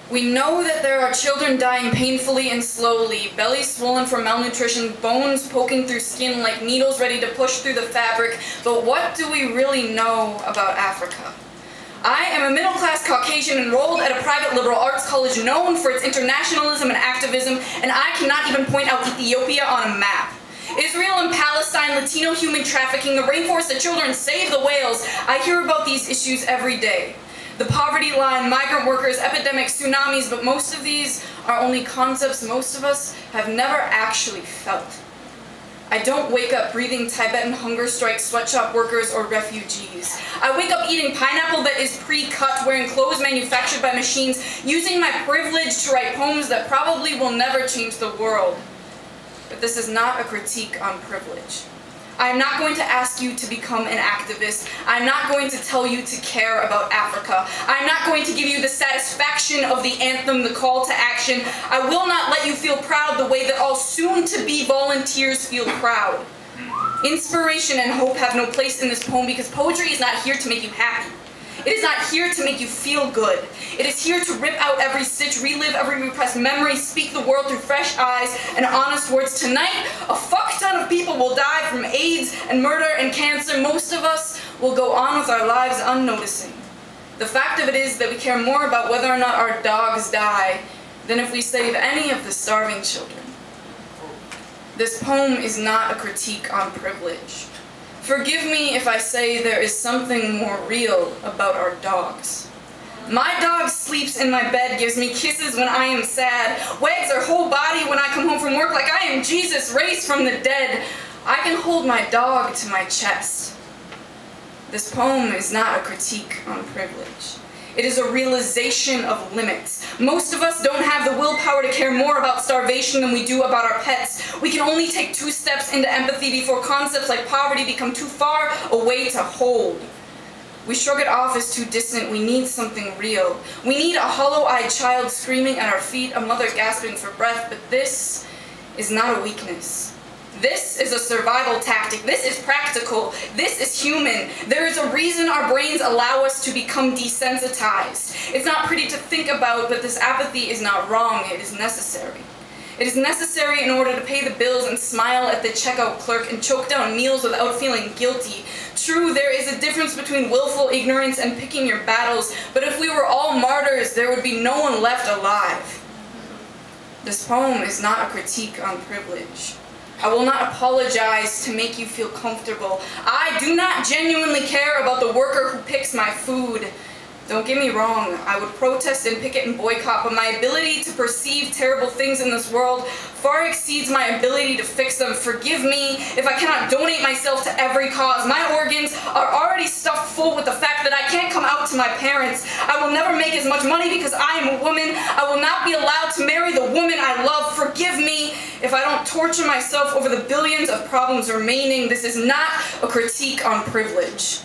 We know that there are children dying painfully and slowly, bellies swollen from malnutrition, bones poking through skin like needles ready to push through the fabric, but what do we really know about Africa? I am a middle-class Caucasian enrolled at a private liberal arts college known for its internationalism and activism, and I cannot even point out Ethiopia on a map. Israel and Palestine, Latino human trafficking, the rainforest, the children, save the whales. I hear about these issues every day. The poverty line, migrant workers, epidemics, tsunamis, but most of these are only concepts most of us have never actually felt. I don't wake up breathing Tibetan hunger strike sweatshop workers or refugees. I wake up eating pineapple that is pre-cut, wearing clothes manufactured by machines, using my privilege to write poems that probably will never change the world. But this is not a critique on privilege. I am not going to ask you to become an activist. I'm not going to tell you to care about Africa. I'm not going to give you the satisfaction of the anthem, the call to action. I will not let you feel proud the way that all soon-to-be volunteers feel proud. Inspiration and hope have no place in this poem because poetry is not here to make you happy. It is not here to make you feel good. It is here to rip out every stitch, relive every repressed memory, speak the world through fresh eyes and honest words. Tonight, a fuck ton of people will die from AIDS and murder and cancer. Most of us will go on with our lives unnoticing. The fact of it is that we care more about whether or not our dogs die than if we save any of the starving children. This poem is not a critique on privilege. Forgive me if I say there is something more real about our dogs. My dog sleeps in my bed, gives me kisses when I am sad, wags her whole body when I come home from work like I am Jesus raised from the dead. I can hold my dog to my chest. This poem is not a critique on privilege. It is a realization of limits. Most of us don't have the willpower to care more about starvation than we do about our pets. We can only take 2 steps into empathy before concepts like poverty become too far away to hold. We shrug it off as too distant. We need something real. We need a hollow-eyed child screaming at our feet, a mother gasping for breath, but this is not a weakness. This is a survival tactic. This is practical. This is human. There is a reason our brains allow us to become desensitized. It's not pretty to think about, but this apathy is not wrong. It is necessary. It is necessary in order to pay the bills and smile at the checkout clerk and choke down meals without feeling guilty. True, there is a difference between willful ignorance and picking your battles, but if we were all martyrs, there would be no one left alive. This poem is not a critique on privilege. I will not apologize to make you feel comfortable. I do not genuinely care about the worker who picks my food. Don't get me wrong, I would protest and picket and boycott, but my ability to perceive terrible things in this world far exceeds my ability to fix them. Forgive me if I cannot donate myself to every cause. My organs are already stuffed full with the fact that I can't come out to my parents. I will never make as much money because I am a woman. I will not be allowed to marry the woman I love. Forgive me if I don't torture myself over the billions of problems remaining. This is not a critique on privilege.